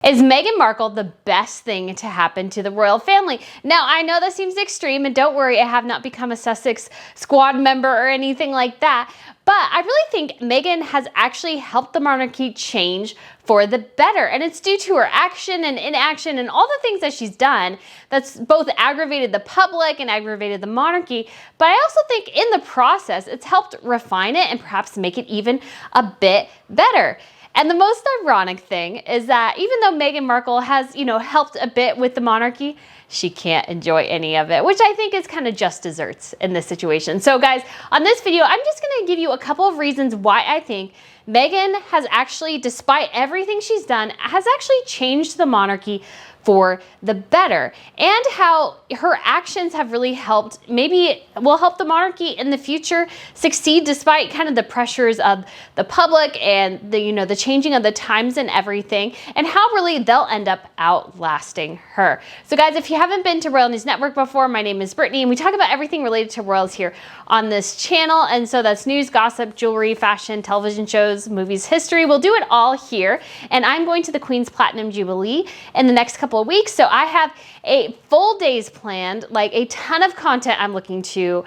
Is Meghan Markle the best thing to happen to the royal family? Now, I know that seems extreme, and don't worry, I have not become a Sussex squad member or anything like that, but I really think Meghan has actually helped the monarchy change for the better, and it's due to her action and inaction and all the things that she's done that's both aggravated the public and aggravated the monarchy, but I also think in the process, it's helped refine it and perhaps make it even a bit better. And the most ironic thing is that even though Meghan Markle has, helped a bit with the monarchy, she can't enjoy any of it, which I think is kind of just desserts in this situation. So guys, on this video, I'm just going to give you a couple of reasons why I think Meghan has actually, despite everything she's done, has actually changed the monarchy for the better, and how her actions have really helped, maybe will help the monarchy in the future succeed despite kind of the pressures of the public and the changing of the times and everything, and how really they'll end up outlasting her. So guys, if you haven't been to Royal News Network before, my name is Brittany, and we talk about everything related to royals here on this channel. And so that's news, gossip, jewelry, fashion, television shows, movies, history. We'll do it all here. And I'm going to the Queen's Platinum Jubilee in the next couple of weeks. So I have a full days planned, like a ton of content I'm looking to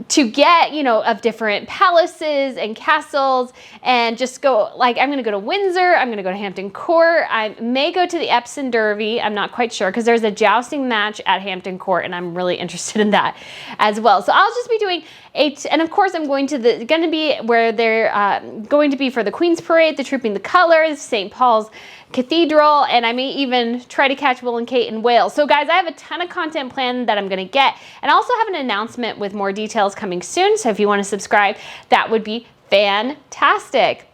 get, of different palaces and castles, and just go, like, I'm going to go to Windsor, I'm going to go to Hampton Court, I may go to the Epsom Derby, I'm not quite sure, because there's a jousting match at Hampton Court, and I'm really interested in that as well. So I'll just be doing and of course I'm going to be where they're going to be for the Queen's Parade, the Trooping the Colours, St. Paul's Cathedral, and I may even try to catch Will and Kate in Wales. So guys, I have a ton of content planned that I'm going to get, and I also have an announcement with more details coming soon, so if you want to subscribe, that would be fantastic.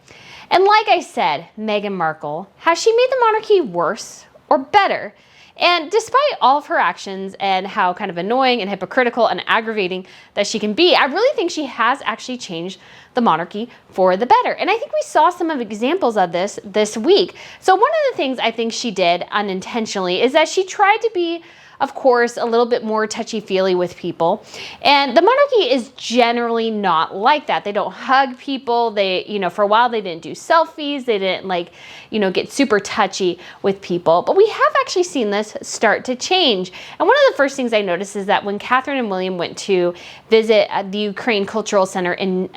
And like I said, Meghan Markle, has she made the monarchy worse or better? And despite all of her actions and how kind of annoying and hypocritical and aggravating that she can be, I really think she has actually changed the monarchy for the better. And I think we saw some of examples of this week. So one of the things I think she did unintentionally is that she tried to be, of course, a little bit more touchy-feely with people. And the monarchy is generally not like that. They don't hug people. They, for a while they didn't do selfies. They didn't get super touchy with people. But we have actually seen this start to change. And one of the first things I noticed is that when Catherine and William went to visit the Ukraine Cultural Center in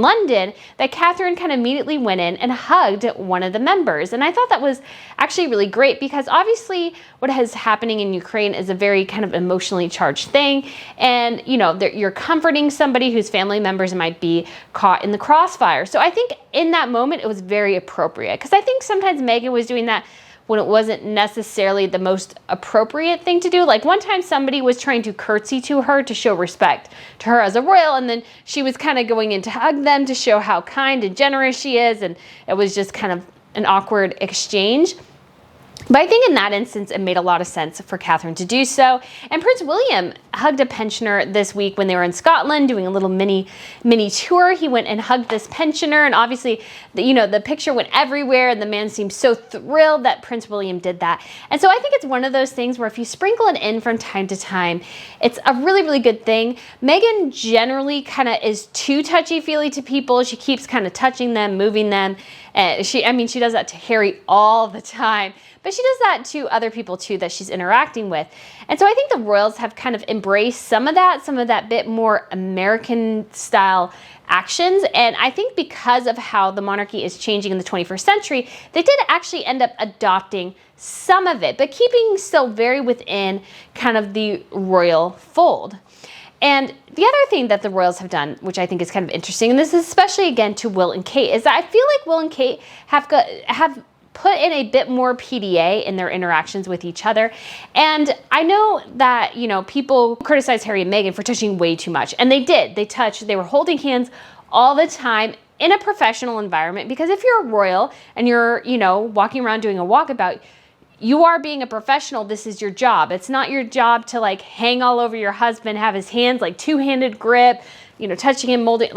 London, that Catherine kind of immediately went in and hugged one of the members. And I thought that was actually really great, because obviously what is happening in Ukraine is a very kind of emotionally charged thing, and you're comforting somebody whose family members might be caught in the crossfire. So I think in that moment it was very appropriate, because I think sometimes Meghan was doing that when it wasn't necessarily the most appropriate thing to do. Like one time somebody was trying to curtsy to her to show respect to her as a royal, and then she was kind of going in to hug them to show how kind and generous she is, and it was just kind of an awkward exchange. But I think in that instance, it made a lot of sense for Catherine to do so. And Prince William hugged a pensioner this week when they were in Scotland doing a little mini tour. He went and hugged this pensioner, and obviously, the picture went everywhere, and the man seemed so thrilled that Prince William did that. And so I think it's one of those things where if you sprinkle it in from time to time, it's a really, really good thing. Meghan generally kind of is too touchy-feely to people. She keeps kind of touching them, moving them. She does that to Harry all the time, but she does that to other people too that she's interacting with. And so I think the royals have kind of embraced some of that bit more American style actions. And I think because of how the monarchy is changing in the 21st century, they did actually end up adopting some of it, but keeping still very within kind of the royal fold. And the other thing that the royals have done, which I think is kind of interesting, and this is especially again to Will and Kate, is that I feel like Will and Kate have put in a bit more PDA in their interactions with each other. And I know that, people criticize Harry and Meghan for touching way too much. And they did. They were holding hands all the time in a professional environment, because if you're a royal and you're, walking around doing a walkabout, you are being a professional. This is your job. It's not your job to hang all over your husband, have his hands two-handed grip, touching him, molding,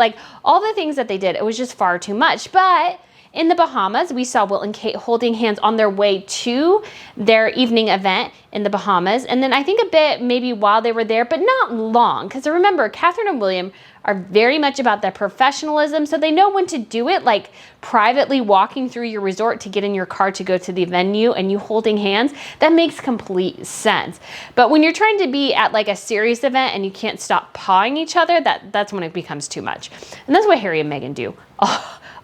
all the things that they did. It was just far too much. But in the Bahamas. We saw Will and Kate holding hands on their way to their evening event in the Bahamas. And then I think a bit maybe while they were there, but not long. Because remember, Catherine and William are very much about their professionalism, so they know when to do it, like privately walking through your resort to get in your car to go to the venue and you holding hands. That makes complete sense. But when you're trying to be at like a serious event and you can't stop pawing each other, that's when it becomes too much. And that's what Harry and Meghan do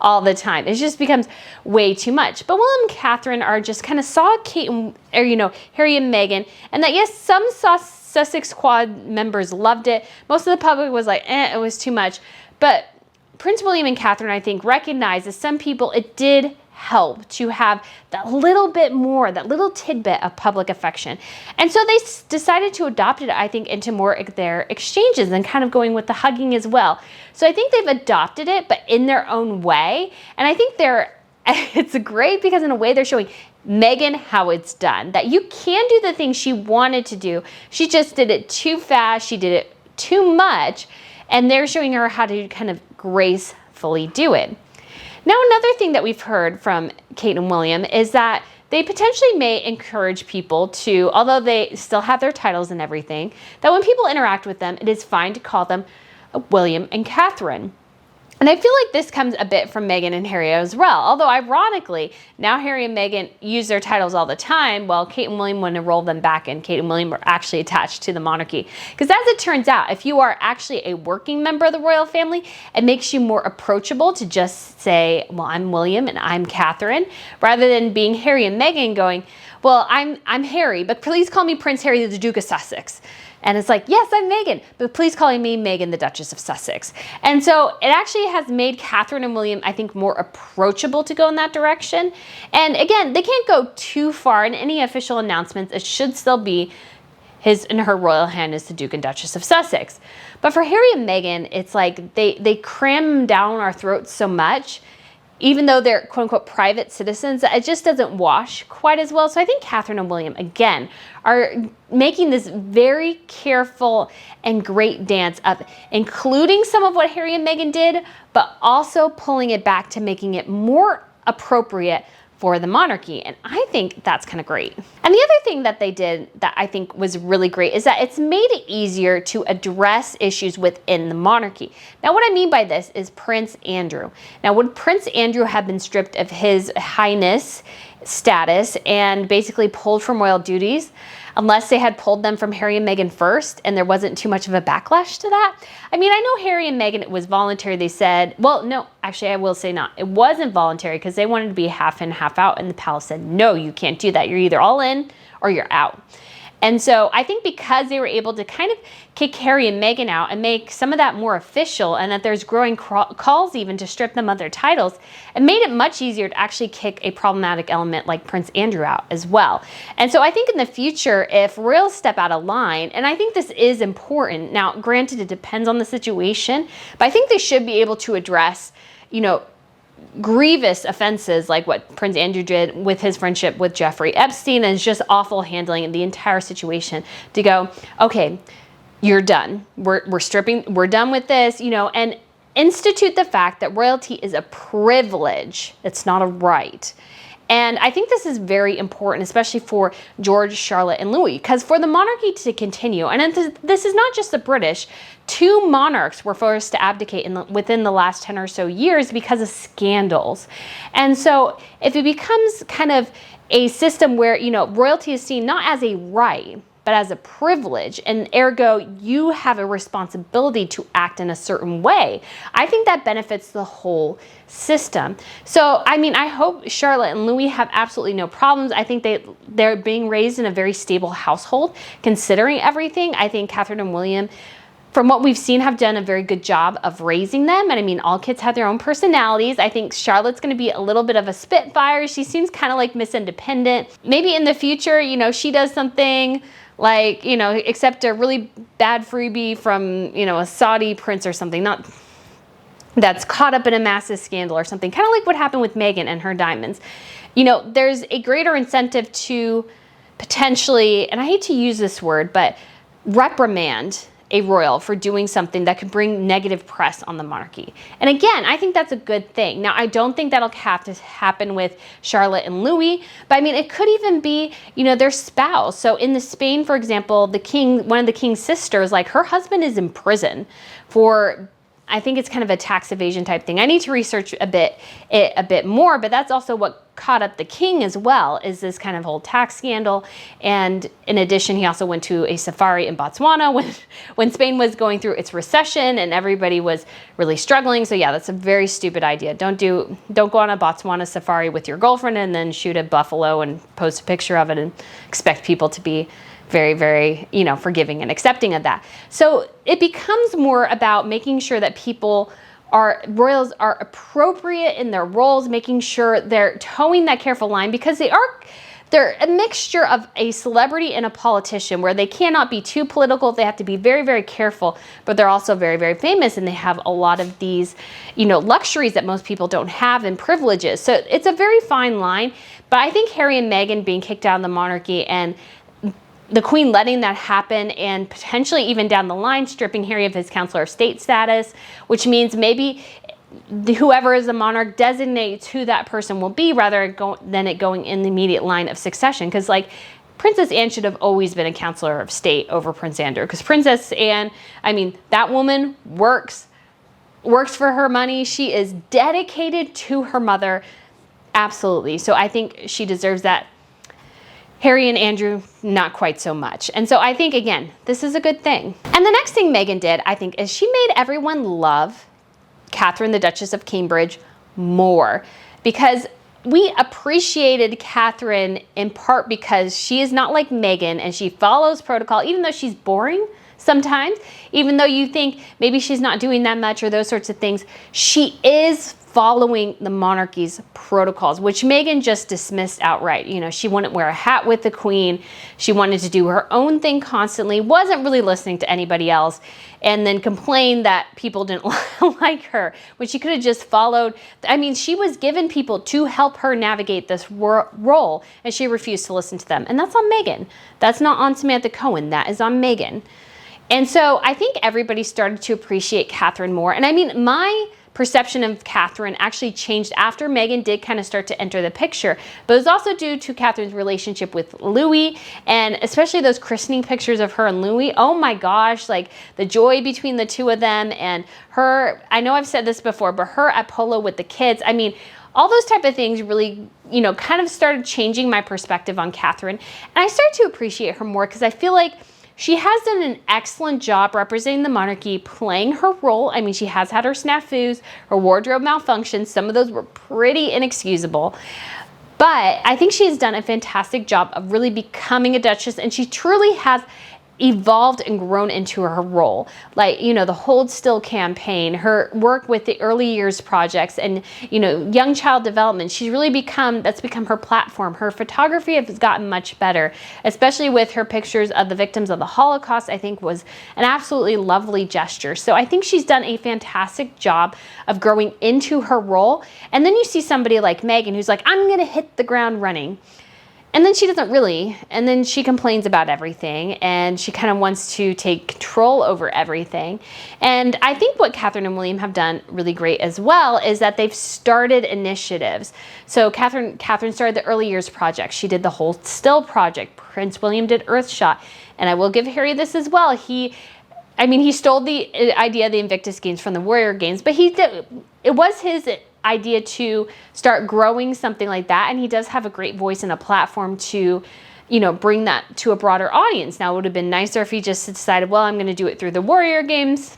all the time. It just becomes way too much. But Will and Catherine are just kind of saw Kate and, or, Harry and Meghan, and that yes, some Sussex Squad members loved it. Most of the public was like, it was too much. But Prince William and Catherine, I think, recognized as some people, it did help to have that little bit more, that little tidbit of public affection. And so they decided to adopt it, I think, into more of their exchanges and kind of going with the hugging as well. So I think they've adopted it, but in their own way. And I think it's great because in a way they're showing Meghan how it's done, that you can do the things she wanted to do. She just did it too fast. She did it too much. And they're showing her how to kind of gracefully do it. Now, another thing that we've heard from Kate and William is that they potentially may encourage people to, although they still have their titles and everything, that when people interact with them, it is fine to call them William and Catherine. And I feel like this comes a bit from Meghan and Harry as well. Although ironically, now Harry and Meghan use their titles all the time, while Kate and William want to roll them back, and Kate and William are actually attached to the monarchy. Because as it turns out, if you are actually a working member of the royal family, it makes you more approachable to just say, well, I'm William and I'm Catherine, rather than being Harry and Meghan going, well, I'm Harry, but please call me Prince Harry, the Duke of Sussex. And it's like, yes, I'm Meghan, but please call me Meghan, the Duchess of Sussex. And so it actually has made Catherine and William, I think, more approachable to go in that direction. And again, they can't go too far in any official announcements. It should still be His and Her Royal Highness, the Duke and Duchess of Sussex. But for Harry and Meghan, it's like they cram down our throats so much, even though they're quote unquote private citizens, it just doesn't wash quite as well. So I think Catherine and William, again, are making this very careful and great dance of including some of what Harry and Meghan did, but also pulling it back to making it more appropriate for the monarchy. And I think that's kind of great. And the other thing that they did that I think was really great is that it's made it easier to address issues within the monarchy. Now, what I mean by this is Prince Andrew. Now, would Prince Andrew have been stripped of his highness status and basically pulled from royal duties unless they had pulled them from Harry and Meghan first and there wasn't too much of a backlash to that? I mean, I know Harry and Meghan, it was voluntary. They said, well, no, actually, I will say not. It wasn't voluntary because they wanted to be half in, half out. And the palace said, no, you can't do that. You're either all in or you're out. And so I think because they were able to kind of kick Harry and Meghan out and make some of that more official, and that there's growing calls even to strip them of their titles, it made it much easier to actually kick a problematic element like Prince Andrew out as well. And so I think in the future, if royals step out of line, and I think this is important, now granted it depends on the situation, but I think they should be able to address, grievous offenses like what Prince Andrew did with his friendship with Jeffrey Epstein, and it's just awful handling the entire situation, to go, okay, you're done. We're done with this, and institute the fact that royalty is a privilege. It's not a right. And I think this is very important, especially for George, Charlotte, and Louis, because for the monarchy to continue, and this is not just the British, 2 monarchs were forced to abdicate within the last 10 or so years because of scandals. And so if it becomes kind of a system where, royalty is seen not as a right, but as a privilege, and ergo you have a responsibility to act in a certain way, I think that benefits the whole system. So, I mean, I hope Charlotte and Louis have absolutely no problems. I think they're being raised in a very stable household, considering everything. I think Catherine and William, from what we've seen, have done a very good job of raising them. And I mean, all kids have their own personalities. I think Charlotte's going to be a little bit of a spitfire. She seems kind of like Miss Independent. Maybe in the future, she does something like, accept a really bad freebie from, a Saudi prince or something, not that's caught up in a massive scandal or something, kind of like what happened with Meghan and her diamonds. There's a greater incentive to potentially, and I hate to use this word, but reprimand a royal for doing something that could bring negative press on the monarchy. And again, I think that's a good thing. Now, I don't think that'll have to happen with Charlotte and Louis, but I mean, it could even be, you know, their spouse. So in the Spain, for example, the king, one of the king's sisters, like her husband is in prison for, I think it's kind of a tax evasion type thing. I need to research a bit more, but that's also what caught up the king as well, is this kind of whole tax scandal. And in addition, he also went to a safari in Botswana when Spain was going through its recession and everybody was really struggling. So yeah, that's a very stupid idea. Don't go on a Botswana safari with your girlfriend and then shoot a buffalo and post a picture of it and expect people to be very, very, you know, forgiving and accepting of that. So it becomes more about making sure that royals are appropriate in their roles, making sure they're towing that careful line, because they're a mixture of a celebrity and a politician, where they cannot be too political. They have to be very, very careful, but they're also very, very famous, and they have a lot of these, you know, luxuries that most people don't have and privileges. So it's a very fine line. But I think Harry and Meghan being kicked out of the monarchy and the Queen letting that happen, and potentially even down the line stripping Harry of his Counselor of State status, which means maybe whoever is the monarch designates who that person will be rather than it going in the immediate line of succession. Because like Princess Anne should have always been a Counselor of State over Prince Andrew, because Princess Anne, I mean, that woman works for her money. She is dedicated to her mother. Absolutely. So I think she deserves that. Harry and Andrew, not quite so much. And so I think, again, this is a good thing. And the next thing Meghan did, I think, is she made everyone love Catherine, the Duchess of Cambridge, more. Because we appreciated Catherine in part because she is not like Meghan and she follows protocol, even though she's boring sometimes, even though you think maybe she's not doing that much or those sorts of things. She is following the monarchy's protocols, which Meghan just dismissed outright. You know, she wouldn't wear a hat with the Queen. She wanted to do her own thing constantly, wasn't really listening to anybody else, and then complained that people didn't like her, when she could have just followed. I mean, she was given people to help her navigate this role, and she refused to listen to them. And that's on Meghan. That's not on Samantha Cohen. That is on Meghan. And so I think everybody started to appreciate Catherine more. And I mean, my perception of Catherine actually changed after Meghan did kind of start to enter the picture. But it was also due to Catherine's relationship with Louis, and especially those christening pictures of her and Louis. Oh my gosh, like the joy between the two of them, and her, I know I've said this before, but her at polo with the kids. I mean, all those type of things really, you know, kind of started changing my perspective on Catherine. And I started to appreciate her more because I feel like she has done an excellent job representing the monarchy, playing her role. I mean, she has had her snafus, her wardrobe malfunctions. Some of those were pretty inexcusable. But I think she has done a fantastic job of really becoming a duchess, and she truly has evolved and grown into her role. Like, you know, the Hold Still campaign, her work with the early years projects, and, you know, young child development. She's really that's become her platform. Her photography has gotten much better, especially with her pictures of the victims of the Holocaust. I think was an absolutely lovely gesture. So I think she's done a fantastic job of growing into her role. And then you see somebody like Meghan who's like, I'm going to hit the ground running. And then she doesn't really, and then she complains about everything, and she kind of wants to take control over everything. And I think what Catherine and William have done really great as well is that they've started initiatives. So Catherine started the Early Years Project. She did the Hold Still Project. Prince William did Earthshot. And I will give Harry this as well. He stole the idea of the Invictus Games from the Warrior Games, but it was his idea to start growing something like that, and he does have a great voice and a platform to, you know, bring that to a broader audience. Now, it would have been nicer if he just decided, well, I'm going to do it through the Warrior Games,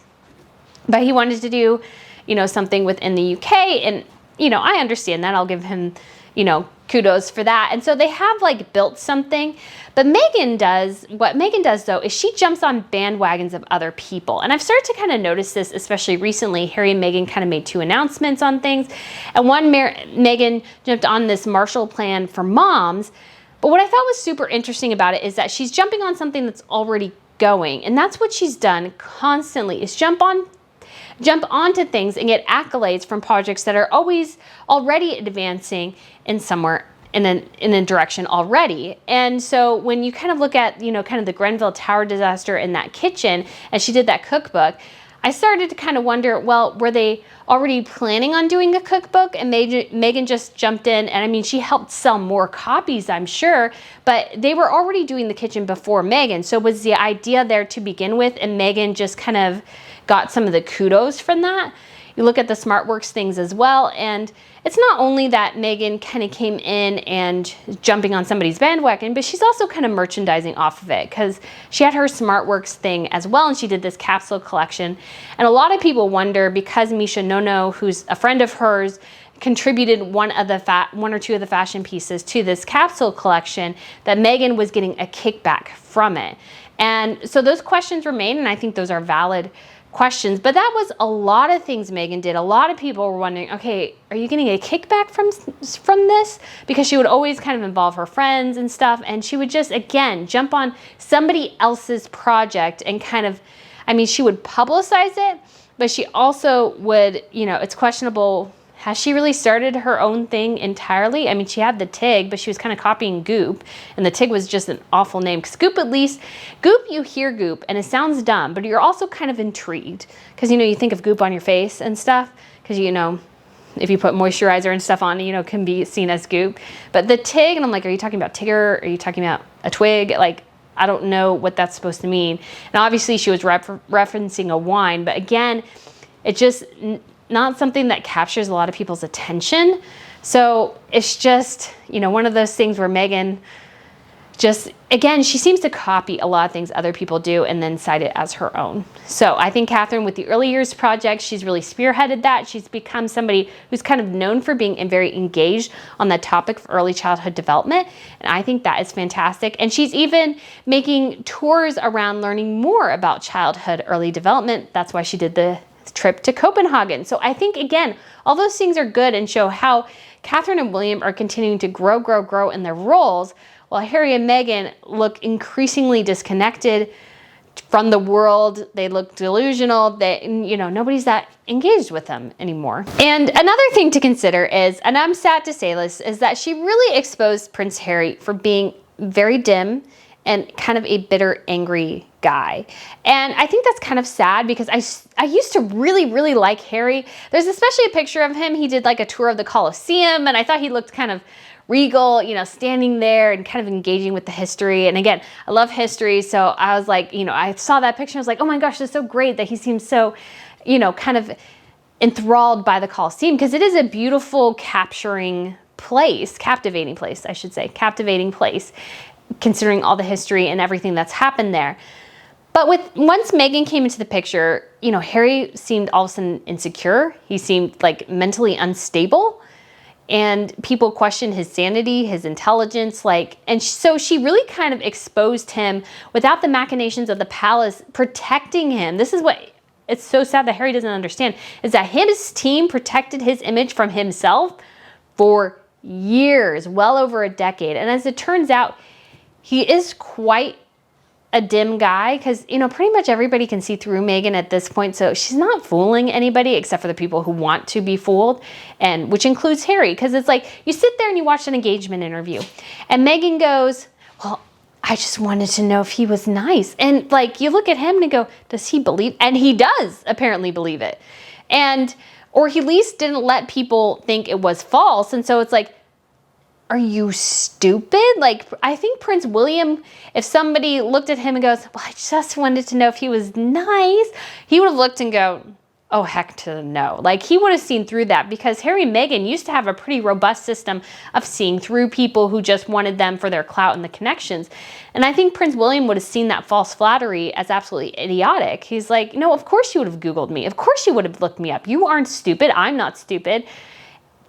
but he wanted to do, you know, something within the UK, and, you know, I understand that. I'll give him, you know, kudos for that. And so they have like built something, but what Meghan does though, is she jumps on bandwagons of other people. And I've started to kind of notice this, especially recently. Harry and Meghan kind of made 2 announcements on things. And one, Meghan jumped on this Marshall Plan for moms. But what I thought was super interesting about it is that she's jumping on something that's already going. And that's what she's done constantly, is jump onto things and get accolades from projects that are already advancing in somewhere in a direction already. And so when you kind of look at, kind of the Grenfell Tower disaster in that kitchen, as she did that cookbook, I started to kind of wonder, well, were they already planning on doing a cookbook and Meghan just jumped in? And I mean, she helped sell more copies, I'm sure, but they were already doing the kitchen before Meghan. So was the idea there to begin with, and Meghan just kind of got some of the kudos from that? You look at the SmartWorks things as well, and it's not only that Meghan kind of came in and jumping on somebody's bandwagon, but she's also kind of merchandising off of it, because she had her SmartWorks thing as well, and she did this capsule collection. And a lot of people wonder, because Misha Nono, who's a friend of hers, contributed one or two of the fashion pieces to this capsule collection, that Meghan was getting a kickback from it. And so those questions remain, and I think those are valid questions. But that was a lot of things Meghan did. A lot of people were wondering, okay, are you getting a kickback from this? Because she would always kind of involve her friends and stuff, and she would just, again, jump on somebody else's project and kind of, I mean, she would publicize it, but she also would, it's questionable, has she really started her own thing entirely? I mean, she had the TIG, but she was kind of copying Goop, and the TIG was just an awful name. Because Goop, at least, Goop, you hear Goop, and it sounds dumb, but you're also kind of intrigued. Because, you think of Goop on your face and stuff, because, if you put moisturizer and stuff on, can be seen as Goop. But the TIG, and I'm like, are you talking about Tigger? Are you talking about a twig? Like, I don't know what that's supposed to mean. And obviously, she was referencing a wine, but again, it just not something that captures a lot of people's attention. So it's just, one of those things where Meghan just, again, she seems to copy a lot of things other people do and then cite it as her own. So I think Catherine, with the Early Years Project, she's really spearheaded that. She's become somebody who's kind of known for being very engaged on the topic of early childhood development. And I think that is fantastic. And she's even making tours around learning more about childhood early development. That's why she did the trip to Copenhagen. So I think, again, all those things are good and show how Catherine and William are continuing to grow in their roles, while Harry and Meghan look increasingly disconnected from the world. They look delusional. Nobody's that engaged with them anymore. And another thing to consider is, and I'm sad to say this, is that she really exposed Prince Harry for being very dim and kind of a bitter, angry guy. And I think that's kind of sad, because I used to really like Harry. There's especially a picture of him. He did like a tour of the Colosseum, and I thought he looked kind of regal, standing there and kind of engaging with the history. And again, I love history, so I was like, I saw that picture, I was like, oh my gosh, that's so great that he seems so, kind of enthralled by the Colosseum, because it is a beautiful, captivating place, considering all the history and everything that's happened there. But once Meghan came into the picture, Harry seemed all of a sudden insecure. He seemed like mentally unstable, and people questioned his sanity, his intelligence, and so she really kind of exposed him without the machinations of the palace protecting him. This is what it's so sad that Harry doesn't understand, is that his team protected his image from himself for years, well over a decade. And as it turns out, he is quite a dim guy, because, pretty much everybody can see through Meghan at this point. So she's not fooling anybody except for the people who want to be fooled, and which includes Harry. Because it's like, you sit there and you watch an engagement interview, and Meghan goes, well, I just wanted to know if he was nice. And you look at him and go, does he believe? And he does apparently believe it. Or he at least didn't let people think it was false. And so it's like, are you stupid? I think Prince William, if somebody looked at him and goes, well, I just wanted to know if he was nice, he would have looked and go, oh, heck to no. He would have seen through that, because Harry and Meghan used to have a pretty robust system of seeing through people who just wanted them for their clout and the connections. And I think Prince William would have seen that false flattery as absolutely idiotic. He's like, no, of course you would have Googled me. Of course you would have looked me up. You aren't stupid. I'm not stupid.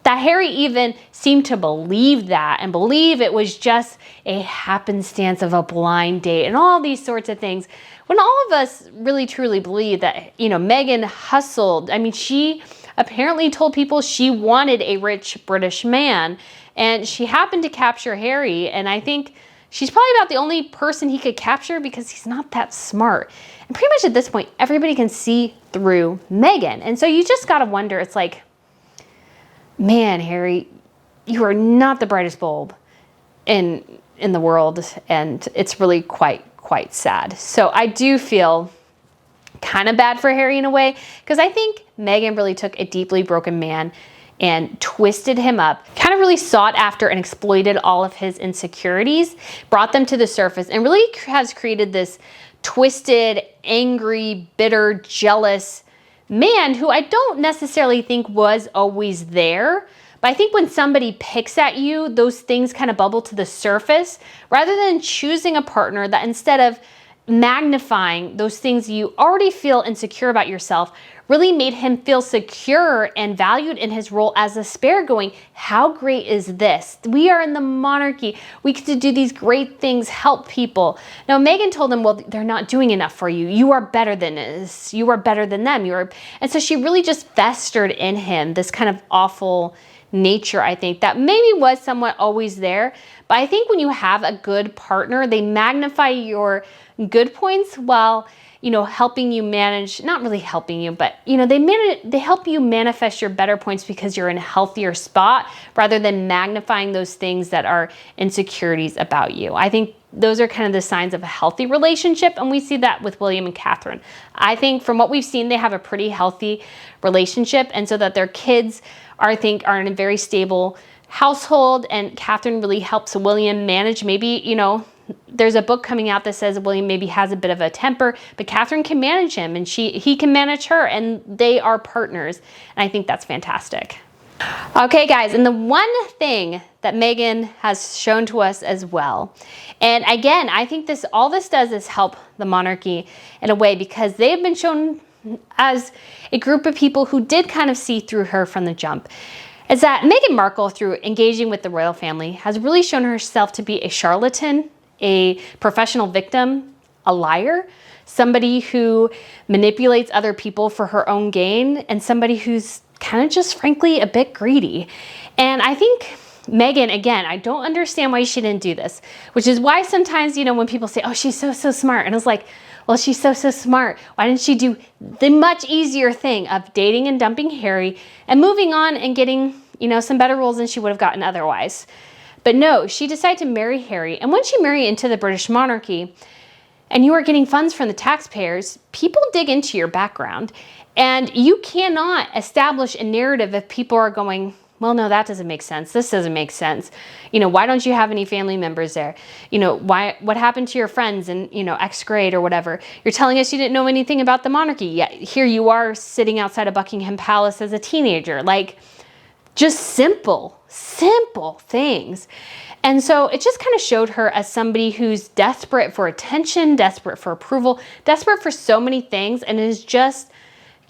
That Harry even seemed to believe that, and believe it was just a happenstance of a blind date and all these sorts of things, when all of us really truly believe that, Meghan hustled. I mean, she apparently told people she wanted a rich British man, and she happened to capture Harry, and I think she's probably about the only person he could capture, because he's not that smart. And pretty much at this point, everybody can see through Meghan. And so you just got to wonder, it's like, man, Harry, you are not the brightest bulb in the world, and it's really quite sad. So I do feel kind of bad for Harry in a way, because I think Meghan really took a deeply broken man and twisted him up, kind of really sought after and exploited all of his insecurities, brought them to the surface, and really has created this twisted, angry, bitter, jealous man who I don't necessarily think was always there. But I think when somebody picks at you, those things kind of bubble to the surface, rather than choosing a partner that, instead of magnifying those things you already feel insecure about yourself, really made him feel secure and valued in his role as a spare, going, how great is this? We are in the monarchy. We get to do these great things, help people. Now, Meghan told him, well, they're not doing enough for you. You are better than this. You are better than them. And so she really just festered in him this kind of awful nature, I think, that maybe was somewhat always there. But I think when you have a good partner, they magnify your good points while, helping you manage, not really helping you, but, they help you manifest your better points because you're in a healthier spot, rather than magnifying those things that are insecurities about you. I think those are kind of the signs of a healthy relationship, and we see that with William and Catherine. I think from what we've seen, they have a pretty healthy relationship, and so that their kids are in a very stable household, and Catherine really helps William manage, maybe, there's a book coming out that says William maybe has a bit of a temper, but Catherine can manage him, and he can manage her, and they are partners. And I think that's fantastic. Okay, guys, and the one thing that Meghan has shown to us as well, and again, I think all this does is help the monarchy in a way, because they have been shown as a group of people who did kind of see through her from the jump, is that Meghan Markle, through engaging with the royal family, has really shown herself to be a charlatan, a professional victim, a liar, somebody who manipulates other people for her own gain, and somebody who's kind of just frankly a bit greedy. And I think Meghan, again, I don't understand why she didn't do this, which is why sometimes, when people say, oh, she's so smart. And it's like, well, she's so smart. Why didn't she do the much easier thing of dating and dumping Harry and moving on and getting, some better roles than she would have gotten otherwise? But no, she decided to marry Harry. And once you marry into the British monarchy and you are getting funds from the taxpayers, people dig into your background. And you cannot establish a narrative if people are going, well, no, that doesn't make sense. This doesn't make sense. Why don't you have any family members there? What happened to your friends in, X grade or whatever? You're telling us you didn't know anything about the monarchy. Yet here you are sitting outside of Buckingham Palace as a teenager. Just simple things. And so it just kind of showed her as somebody who's desperate for attention, desperate for approval, desperate for so many things, and is just,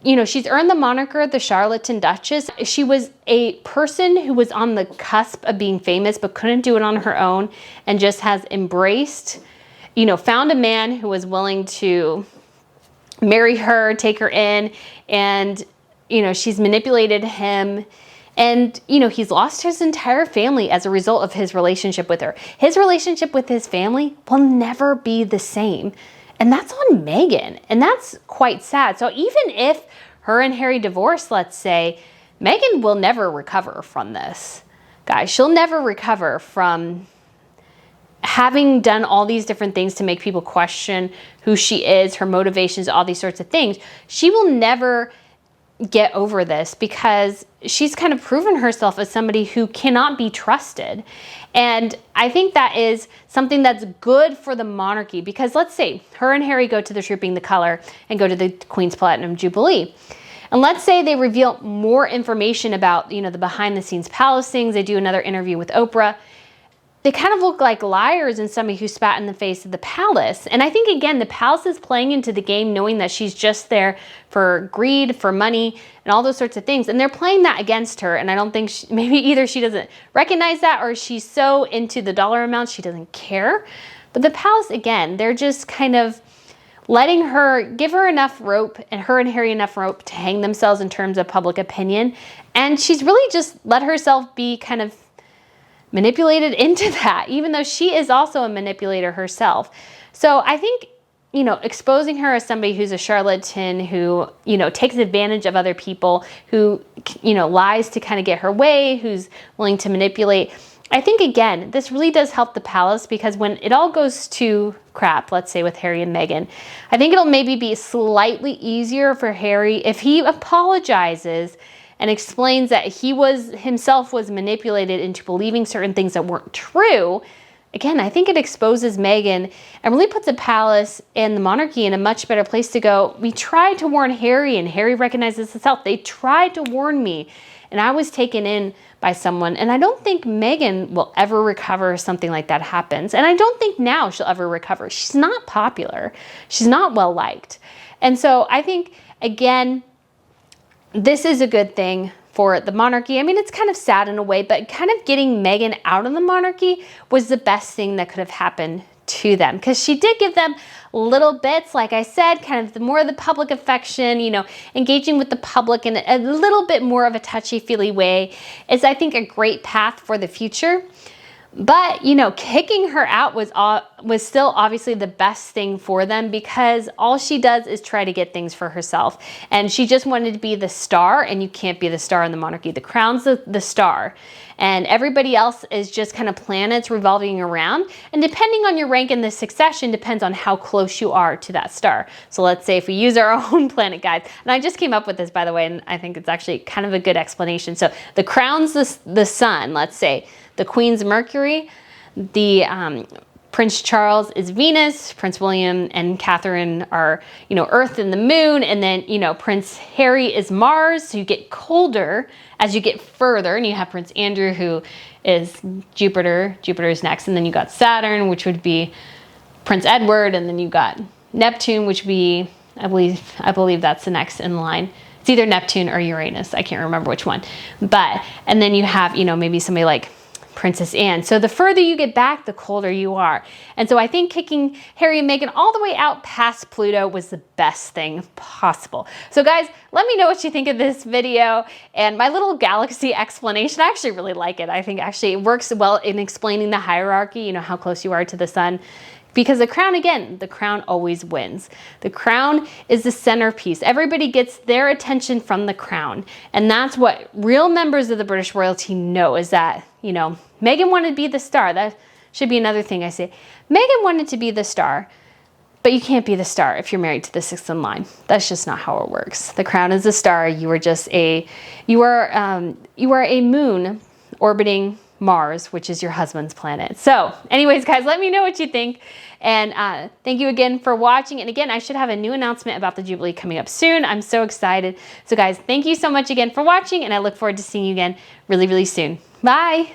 she's earned the moniker the Charlatan Duchess. She was a person who was on the cusp of being famous but couldn't do it on her own, and just has embraced, found a man who was willing to marry her, take her in, and, she's manipulated him. And, he's lost his entire family as a result of his relationship with her. His relationship with his family will never be the same. And that's on Meghan. And that's quite sad. So even if her and Harry divorce, let's say, Meghan will never recover from this. Guys, she'll never recover from having done all these different things to make people question who she is, her motivations, all these sorts of things. She will never get over this, because she's kind of proven herself as somebody who cannot be trusted. And I think that is something that's good for the monarchy, because let's say her and Harry go to the Trooping the Color and go to the Queen's Platinum Jubilee. And let's say they reveal more information about, the behind the scenes palace things. They do another interview with Oprah. They kind of look like liars and somebody who spat in the face of the palace. And I think, again, the palace is playing into the game, knowing that she's just there for greed, for money, and all those sorts of things. And they're playing that against her. And I don't think, maybe either she doesn't recognize that, or she's so into the dollar amount she doesn't care. But the palace, again, they're just kind of letting her, give her enough rope, and her and Harry enough rope to hang themselves in terms of public opinion. And she's really just let herself be kind of manipulated into that, even though she is also a manipulator herself. So I think you know, exposing her as somebody who's a charlatan, who, you know, takes advantage of other people, who, you know, lies to kind of get her way, who's willing to manipulate. I think, again, this really does help the palace, because when it all goes to crap, let's say with Harry and Meghan, I think it'll maybe be slightly easier for Harry if he apologizes and explains that he himself was manipulated into believing certain things that weren't true. Again, I think it exposes Meghan and really puts the palace and the monarchy in a much better place to go, we tried to warn Harry, and Harry recognizes himself. They tried to warn me, and I was taken in by someone. And I don't think Meghan will ever recover if something like that happens. And I don't think now she'll ever recover. She's not popular. She's not well liked. And so I think, again, this is a good thing for the monarchy. I mean, it's kind of sad in a way, but kind of getting Meghan out of the monarchy was the best thing that could have happened to them, because she did give them little bits, like I said, kind of the more of the public affection, you know, engaging with the public in a little bit more of a touchy-feely way is, I think, a great path for the future. But, you know, kicking her out was still obviously the best thing for them, because all she does is try to get things for herself. And she just wanted to be the star, and you can't be the star in the monarchy. The crown's the star. And everybody else is just kind of planets revolving around. And depending on your rank in the succession depends on how close you are to that star. So let's say if we use our own planet, guys, and I just came up with this, by the way, and I think it's actually kind of a good explanation. So the crown's the sun, let's say. The Queen's Mercury, the Prince Charles is Venus, Prince William and Catherine are, you know, Earth and the Moon, and then, you know, Prince Harry is Mars, so you get colder as you get further, and you have Prince Andrew, who is Jupiter. Jupiter's next, and then you got Saturn, which would be Prince Edward, and then you got Neptune, which would be, I believe that's the next in line. It's either Neptune or Uranus, I can't remember which one. But, and then you have, you know, maybe somebody like Princess Anne. So the further you get back, the colder you are. And so I think kicking Harry and Meghan all the way out past Pluto was the best thing possible. So guys, let me know what you think of this video and my little galaxy explanation. I actually really like it. I think actually it works well in explaining the hierarchy, you know, how close you are to the sun. Because the crown, again, the crown always wins. The crown is the centerpiece. Everybody gets their attention from the crown. And that's what real members of the British royalty know, is that, you know, Meghan wanted to be the star. That should be another thing I say. Meghan wanted to be the star, but you can't be the star if you're married to the sixth in line. That's just not how it works. The crown is the star. You are just you are a moon orbiting Mars, which is your husband's planet. So anyways, guys, let me know what you think. And thank you again for watching. And again, I should have a new announcement about the Jubilee coming up soon. I'm so excited. So guys, thank you so much again for watching, and I look forward to seeing you again really, really soon. Bye.